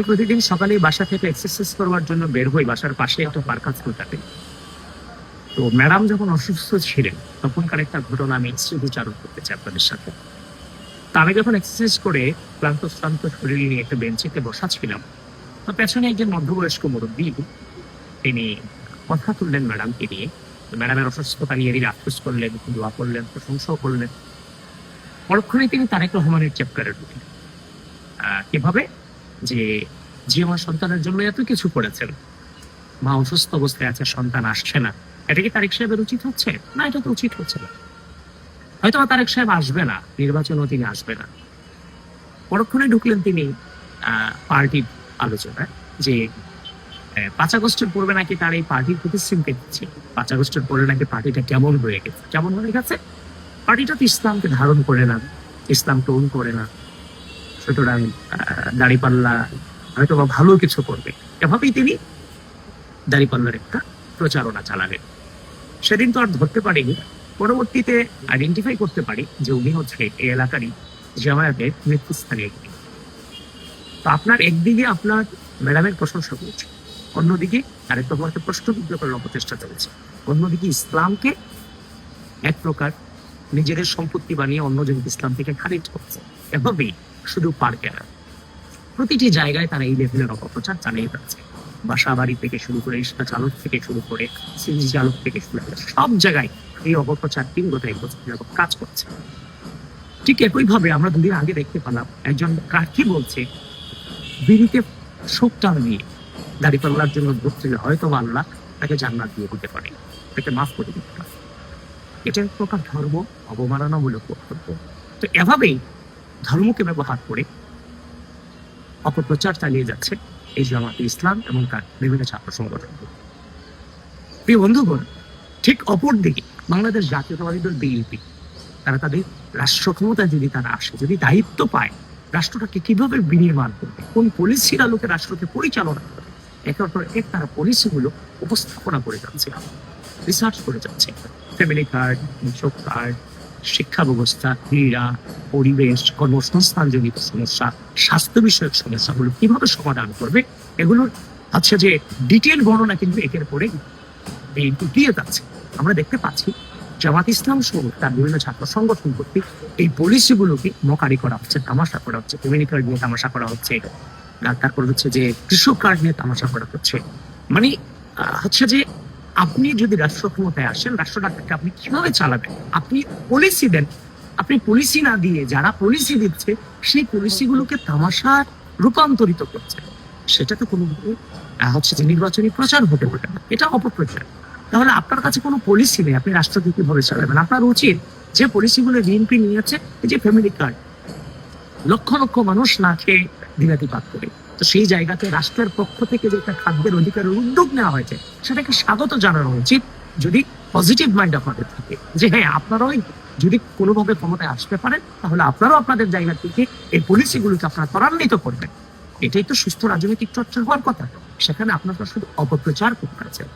প্রতিদিন সকালে বাসা থেকে এক্সারসাইজ করবার জন্য বের হই, বাসার পাশে একটা পার্ক আছে ওটাতে। তো ম্যাডাম যখন অসুস্থ ছিলেন তখনকার একটা ঘটনা আমি স্মৃতিচারণ করতে চাই আপনাদের সাথে। তা আমি যখন এক্সারসাইজ করে ক্লান্ত শরীর নিয়ে একটা বেঞ্চিতে বসা ছিলাম, তো পেছনে একজন মধ্যবয়স্ক মুরব্বী তিনি কথা তুললেন ম্যাডামকে নিয়ে। ম্যাডামের অসুস্থতা নিয়ে তিনি আফসোস করলেন, দোয়া করলেন, প্রশংসাও করলেন। পরক্ষণে তিনি তারেক রহমানের চ্যাপ্টারে ঢুকলেন। কিভাবে যে আমার সন্তানের জন্য এত কিছু করেছেন, মা অসুস্থ অবস্থায় আছে, সন্তান আসছে না, এটা কি তারেক সাহেবের উচিত হচ্ছে না? এটা তো উচিত হচ্ছে না। হয়তো তারেক সাহেব আসবে না, নির্বাচনও তিনি আসবে না। পরক্ষণে ঢুকলেন তিনি পার্টির আলোচনায় যে 5 আগস্টের পূর্বে নাকি তার এই পার্টির প্রতিশ্রুতি দিচ্ছে। 5 আগস্টের পরে নাকি পার্টিটা কেমন হয়ে গেছে, কেমন হয়ে গেছে, পার্টিটা তো ইসলামকে ধারণ করে না, ইসলাম টোন করে না, সুতরাং দাঁড়িপাল্লা হয়তো বা ভালো কিছু করবে, এভাবেই তিনি দাঁড়িপাল্লার একটা প্রচারণা চালালেন। সেদিন তো আর ধরতে পারিনি, পরবর্তীতে আইডেন্টিফাই করতে পারি যে উনি হচ্ছে এই এলাকারই জামায়াতের নেতৃস্থানীয়। তো আপনার একদিকে আপনার ম্যাডামের প্রশংসা করছে, অন্যদিকে আরেকটা প্রশ্নবিদ্ধ করার অপচেষ্টা চলেছে, অন্যদিকে ইসলামকে এক প্রকার নিজেদের সম্পত্তি বানিয়ে অন্যজনকে ইসলাম থেকে খারিজ করছে। এভাবেই শুধু পার্কে না, প্রতিটি জায়গায় তারা এই লেভেলের অপপ্রচার চালিয়ে যাচ্ছে। বাসা বাড়ি থেকে শুরু করে রিক্সা চালক থেকে শুরু করে সিএনজি চালক থেকে শুরু করে সব জায়গায় এই অপপ্রচার 3 গত 1 বছর কাজ করছে। ঠিক একইভাবে আমরা 2 দিন আগে দেখতে পেলাম একজন প্রার্থী বলছে বিড়িতে শোক টান দিয়ে দাঁড়িপাল্লার জন্য ধরতে হয়তো আল্লাহ তাকে জান্নাত দিয়ে দিতে পারে, তাকে মাফ করে দিতে পারে। এটা এক প্রকার ধর্ম অবমাননামূলক বক্তব্য। তো এভাবেই ধর্মকে ব্যবহার করে অপপ্রচার চালিয়ে যাচ্ছে এই জামাতে ইসলাম এবং তার বিভিন্ন ছাত্র সংগঠন। প্রিয় বন্ধুগণ, ঠিক অপর দিকে বাংলাদেশ জাতীয়তাবাদী দল বিএনপি, তারা তাদের রাষ্ট্র ক্ষমতায় যদি তারা আসে, যদি দায়িত্ব পায়, রাষ্ট্রটাকে কিভাবে বিনির্মাণ করবে, কোন পলিসির আলোকে রাষ্ট্রকে পরিচালনা করবে, একের পর এক তারা পলিসিগুলো উপস্থাপনা করে যাচ্ছে, রিসার্চ করে যাচ্ছে। ফ্যামিলি কার্ড, কৃষক কার্ড, শিক্ষা ব্যবস্থা, ক্রীড়া, পরিবেশ, কর্মসংস্থান জনিত সমস্যা, স্বাস্থ্য বিষয়ক সমস্যাগুলো কিভাবে সমাধান করবে, এগুলোর হচ্ছে যে ডিটেল বর্ণনা কিন্তু একের পরে দিয়ে যাচ্ছে। আমরা দেখতে পাচ্ছি জামাত ইসলাম সহ তার বিভিন্ন ছাত্র সংগঠন কর্তৃক এই পলিসিগুলোকে মকারি করা হচ্ছে, তামাশা করা হচ্ছে। ফ্যামিলি কার্ড নিয়ে তামাশা করা হচ্ছে, তারপর হচ্ছে যে কৃষক কার্ড নিয়ে তামাশা করা হচ্ছে। মানে হচ্ছে যে আপনি যদি রাষ্ট্র ক্ষমতায় আসেন, রাষ্ট্রটাকে আপনি কিভাবে চালাবেন, আপনি পলিসি দেন, আপনি পলিসি না দিয়ে যারা পলিসি দিচ্ছে সেই পলিসিগুলোকে তামাশার রূপান্তরিত করছে। সেটা তো কোনোভাবে হচ্ছে যে নির্বাচনী প্রচার হতে পারে না, এটা অপপ্রচার। তাহলে আপনার কাছে কোনো পলিসি নেই, আপনি রাষ্ট্রকে কিভাবে চালাবেন? আপনার উচিত যে পলিসিগুলো বিএনপি নিয়েছে, এই যে ফ্যামিলি কার্ড, লক্ষ লক্ষ মানুষ না খেয়ে দিনাতিপাত করে, তো সেই জায়গাতে রাষ্ট্রের পক্ষ থেকে যে একটা খাদ্যের অধিকারের উদ্যোগ নেওয়া হয়েছে সেটাকে স্বাগত জানানো উচিত, যদি পজিটিভ মাইন্ড আপনাদের থাকে যে হ্যাঁ আপনারাও যদি কোনোভাবে ক্ষমতায় আসতে পারেন তাহলে আপনারাও আপনাদের জায়গা থেকে এই পলিসিগুলোকে আপনারা ত্বরান্বিত করবেন। এটাই তো সুস্থ রাজনৈতিক চর্চা হওয়ার কথা। সেখানে আপনারা শুধু অপপ্রচার করতে আছেন।